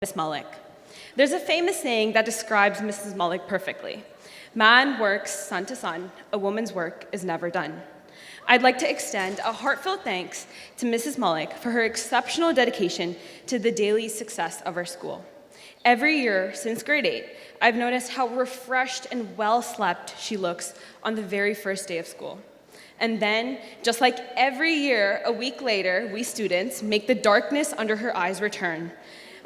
Miss Malik. There's a famous saying that describes Mrs. Malik perfectly. Man works sun to sun, a woman's work is never done. I'd like to extend a heartfelt thanks to Mrs. Malik for her exceptional dedication to the daily success of our school. Every year since grade 8, I've noticed how refreshed and well slept she looks on the very first day of school. And then, just like every year, a week later, we students make the darkness under her eyes return.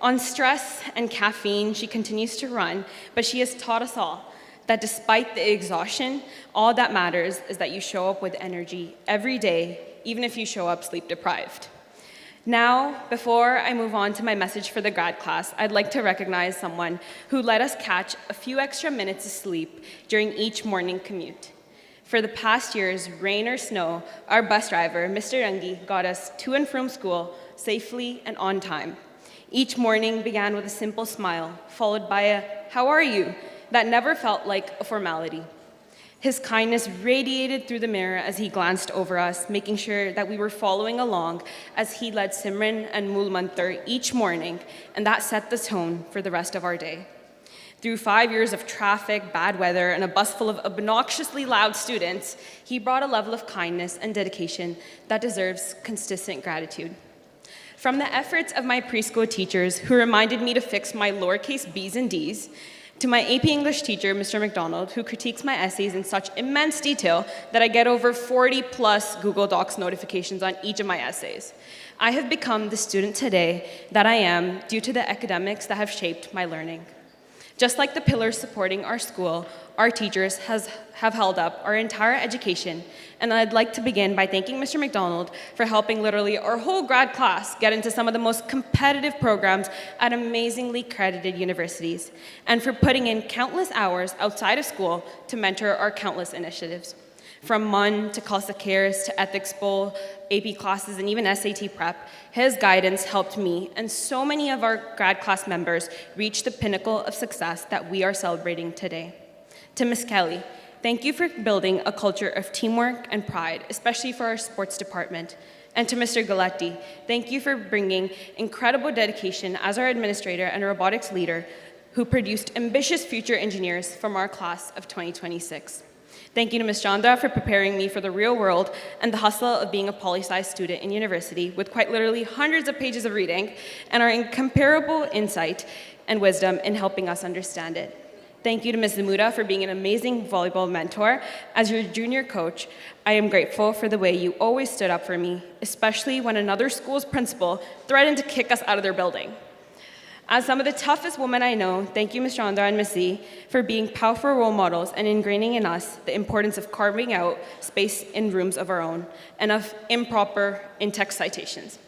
On stress and caffeine, she continues to run, but she has taught us all that despite the exhaustion, all that matters is that you show up with energy every day, even if you show up sleep deprived. Now, before I move on to my message for the grad class, I'd like to recognize someone who let us catch a few extra minutes of sleep during each morning commute. For the past years, rain or snow, our bus driver, Mr. Rangi, got us to and from school safely and on time. Each morning began with a simple smile, followed by a "how are you?" that never felt like a formality. His kindness radiated through the mirror as he glanced over us, making sure that we were following along as he led Simran and Mool Mantar each morning, and that set the tone for the rest of our day. Through 5 years of traffic, bad weather, and a bus full of obnoxiously loud students, he brought a level of kindness and dedication that deserves consistent gratitude. From the efforts of my preschool teachers who reminded me to fix my lowercase b's and d's, to my AP English teacher, Mr. McDonald, who critiques my essays in such immense detail that I get over 40 plus Google Docs notifications on each of my essays. I have become the student today that I am due to the academics that have shaped my learning. Just like the pillars supporting our school, our teachers have held up our entire education, and I'd like to begin by thanking Mr. McDonald for helping literally our whole grad class get into some of the most competitive programs at amazingly credited universities, and for putting in countless hours outside of school to mentor our countless initiatives. From MUN to Khalsa Cares to Ethics Bowl, AP classes, and even SAT prep, his guidance helped me and so many of our grad class members reach the pinnacle of success that we are celebrating today. To Ms. Kelly, thank you for building a culture of teamwork and pride, especially for our sports department. And to Mr. Galati, thank you for bringing incredible dedication as our administrator and robotics leader who produced ambitious future engineers from our class of 2026. Thank you to Ms. Chandra for preparing me for the real world and the hustle of being a poli-sci student in university with quite literally hundreds of pages of reading and our incomparable insight and wisdom in helping us understand it. Thank you to Ms. Zamuda for being an amazing volleyball mentor. As your junior coach, I am grateful for the way you always stood up for me, especially when another school's principal threatened to kick us out of their building. As some of the toughest women I know, thank you, Ms. Chandra and Ms. Z, for being powerful role models and ingraining in us the importance of carving out space in rooms of our own and of improper in-text citations.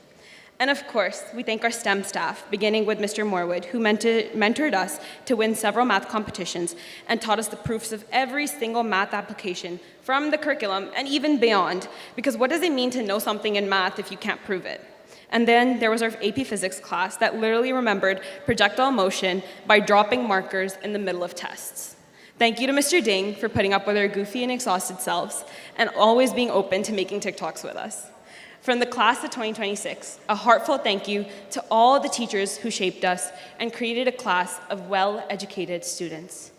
And of course, we thank our STEM staff, beginning with Mr. Morwood, who mentored us to win several math competitions and taught us the proofs of every single math application from the curriculum and even beyond, because what does it mean to know something in math if you can't prove it? And then there was our AP Physics class that literally remembered projectile motion by dropping markers in the middle of tests. Thank you to Mr. Ding for putting up with our goofy and exhausted selves and always being open to making TikToks with us. From the class of 2026, a heartfelt thank you to all the teachers who shaped us and created a class of well-educated students.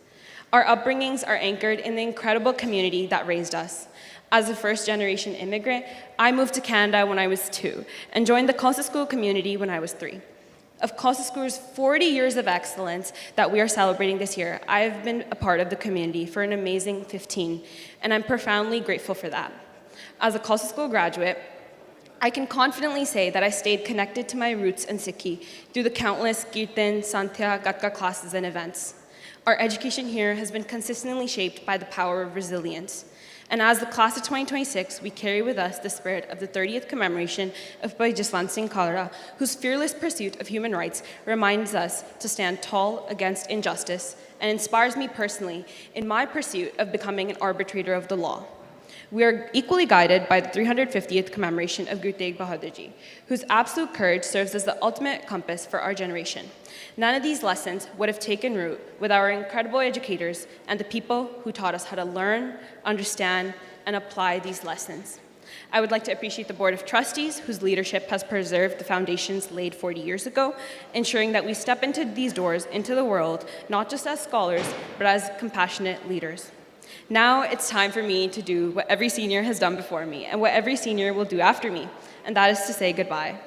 Our upbringings are anchored in the incredible community that raised us. As a first-generation immigrant, I moved to Canada when I was 2 and joined the Khalsa School community when I was 3. Of Khalsa School's 40 years of excellence that we are celebrating this year, I have been a part of the community for an amazing 15, and I'm profoundly grateful for that. As a Khalsa School graduate, I can confidently say that I stayed connected to my roots and Sikhi through the countless Kirtan, Santya, Gatka classes and events. Our education here has been consistently shaped by the power of resilience. And as the class of 2026, we carry with us the spirit of the 30th commemoration of Bhai Jaswant Singh Kalra, whose fearless pursuit of human rights reminds us to stand tall against injustice and inspires me personally in my pursuit of becoming an arbitrator of the law. We are equally guided by the 350th commemoration of Guru Tegh Bahadur Ji, whose absolute courage serves as the ultimate compass for our generation. None of these lessons would have taken root without our incredible educators and the people who taught us how to learn, understand, and apply these lessons. I would like to appreciate the Board of Trustees, whose leadership has preserved the foundations laid 40 years ago, ensuring that we step into these doors into the world, not just as scholars, but as compassionate leaders. Now it's time for me to do what every senior has done before me and what every senior will do after me, and that is to say goodbye.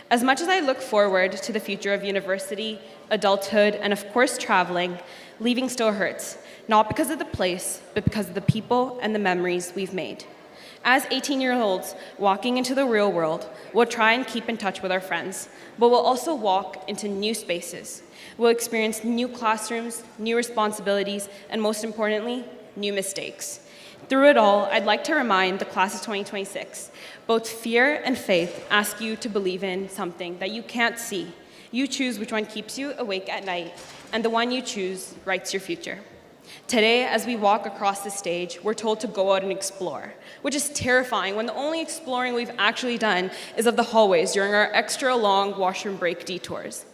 As much as I look forward to the future of university, adulthood, and of course traveling, leaving still hurts, not because of the place, but because of the people and the memories we've made. As 18-year-olds walking into the real world, we'll try and keep in touch with our friends, but we'll also walk into new spaces. We'll experience new classrooms, new responsibilities, and most importantly, new mistakes. Through it all, I'd like to remind the class of 2026, both fear and faith ask you to believe in something that you can't see. You choose which one keeps you awake at night, and the one you choose writes your future. Today, as we walk across the stage, we're told to go out and explore, which is terrifying when the only exploring we've actually done is of the hallways during our extra long washroom break detours.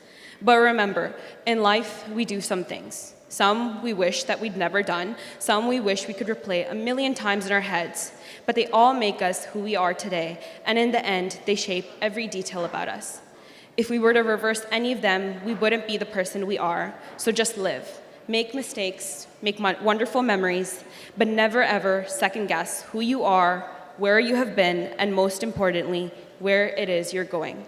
But remember, in life, we do some things. Some we wish that we'd never done, some we wish we could replay a million times in our heads, but they all make us who we are today, and in the end, they shape every detail about us. If we were to reverse any of them, we wouldn't be the person we are, so just live. Make mistakes, make wonderful memories, but never ever second guess who you are, where you have been, and most importantly, where it is you're going.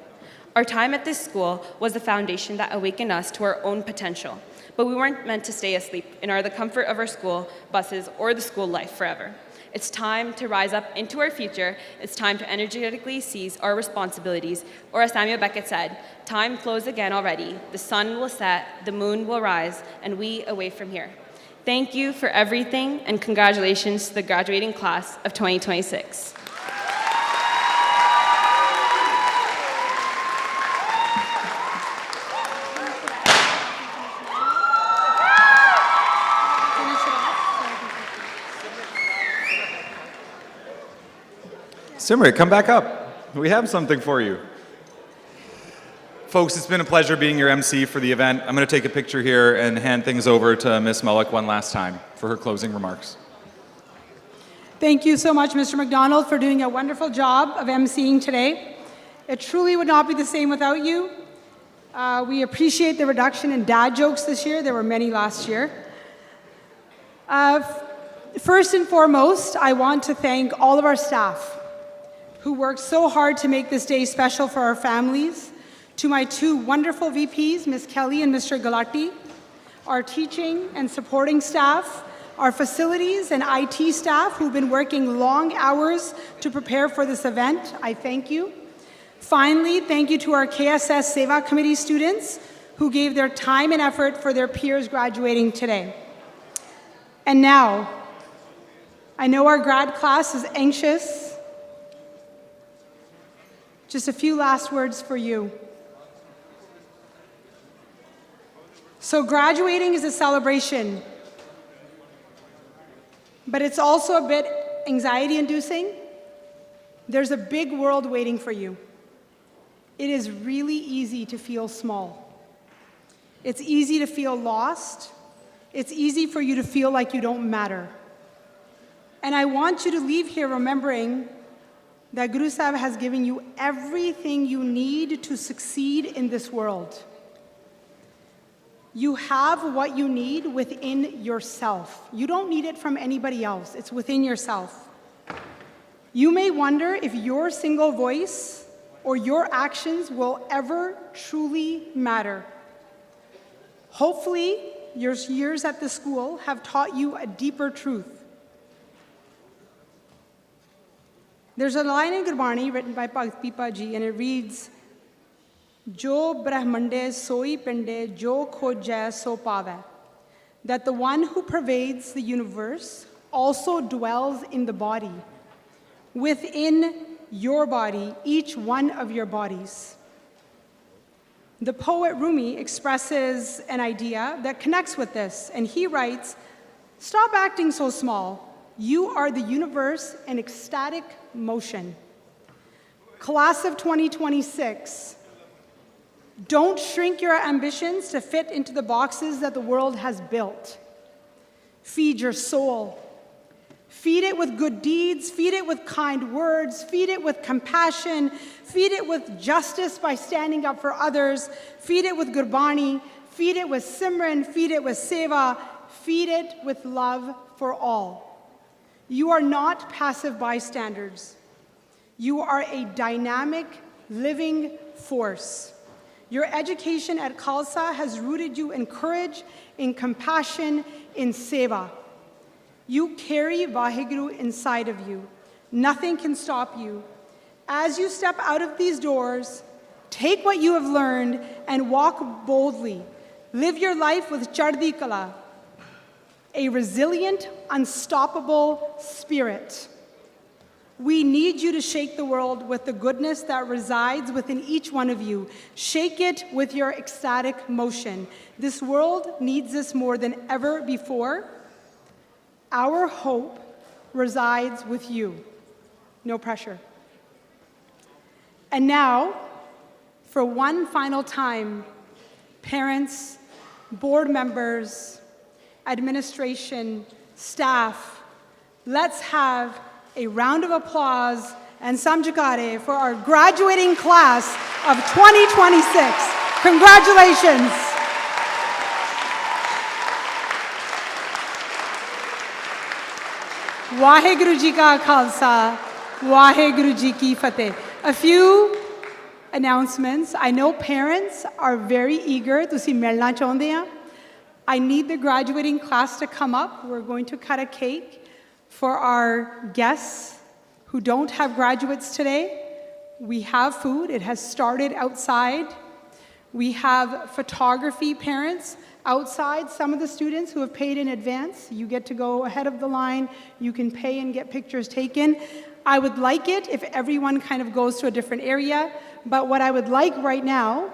Our time at this school was the foundation that awakened us to our own potential, but we weren't meant to stay asleep in the comfort of our school buses or the school life forever. It's time to rise up into our future. It's time to energetically seize our responsibilities. Or as Samuel Beckett said, time flows again already. The sun will set, the moon will rise, and we away from here. Thank you for everything, and congratulations to the graduating class of 2026. Simri, come back up. We have something for you. Folks, it's been a pleasure being your MC for the event. I'm going to take a picture here and hand things over to Ms. Mullock one last time for her closing remarks. Thank you so much, Mr. McDonald, for doing a wonderful job of MCing today. It truly would not be the same without you. We appreciate the reduction in dad jokes this year. There were many last year. First and foremost, I want to thank all of our staff who worked so hard to make this day special for our families, to my two wonderful VPs, Ms. Kelly and Mr. Galati, our teaching and supporting staff, our facilities and IT staff who've been working long hours to prepare for this event. I thank you. Finally, thank you to our KSS Seva Committee students who gave their time and effort for their peers graduating today. And now, I know our grad class is anxious. Just a few last words for you. So graduating is a celebration, but it's also a bit anxiety-inducing. There's a big world waiting for you. It is really easy to feel small. It's easy to feel lost. It's easy for you to feel like you don't matter. And I want you to leave here remembering that Guru Sahib has given you everything you need to succeed in this world. You have what you need within yourself. You don't need it from anybody else. It's within yourself. You may wonder if your single voice or your actions will ever truly matter. Hopefully, your years at the school have taught you a deeper truth. There's a line in Gurbani written by Bhakt Pipa ji, and it reads, Jo Brahmande soi pinde, jo khojai so pave. That the one who pervades the universe also dwells in the body, within your body, each one of your bodies. The poet Rumi expresses an idea that connects with this, and he writes, stop acting so small. You are the universe in ecstatic motion. Class of 2026, don't shrink your ambitions to fit into the boxes that the world has built. Feed your soul. Feed it with good deeds, feed it with kind words, feed it with compassion, feed it with justice by standing up for others, feed it with Gurbani, feed it with Simran, feed it with Seva, feed it with love for all. You are not passive bystanders. You are a dynamic, living force. Your education at Khalsa has rooted you in courage, in compassion, in Seva. You carry Vaheguru inside of you. Nothing can stop you. As you step out of these doors, take what you have learned and walk boldly. Live your life with Chardi Kala, a resilient, unstoppable spirit. We need you to shake the world with the goodness that resides within each one of you. Shake it with your ecstatic motion. This world needs this more than ever before. Our hope resides with you. No pressure. And now, for one final time, parents, board members, administration, staff, let's have a round of applause and samjhakare for our graduating class of 2026. Congratulations. Vaheguru Ji Ka Khalsa, Vaheguru Ji Ki Fateh. A few announcements. I know parents are very eager to see milna chaਹੁੰਦੇ हैं. I need the graduating class to come up. We're going to cut a cake for our guests who don't have graduates today. We have food. It has started outside. We have photography parents outside. Some of the students who have paid in advance, you get to go ahead of the line. You can pay and get pictures taken. I would like it if everyone kind of goes to a different area. But what I would like right now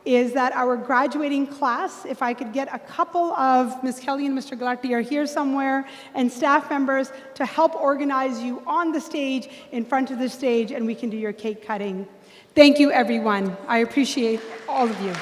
is that our graduating class, if I could get a couple of, Ms. Kelly and Mr. Galati are here somewhere, and staff members to help organize you on the stage, in front of the stage, and we can do your cake cutting. Thank you, everyone. I appreciate all of you.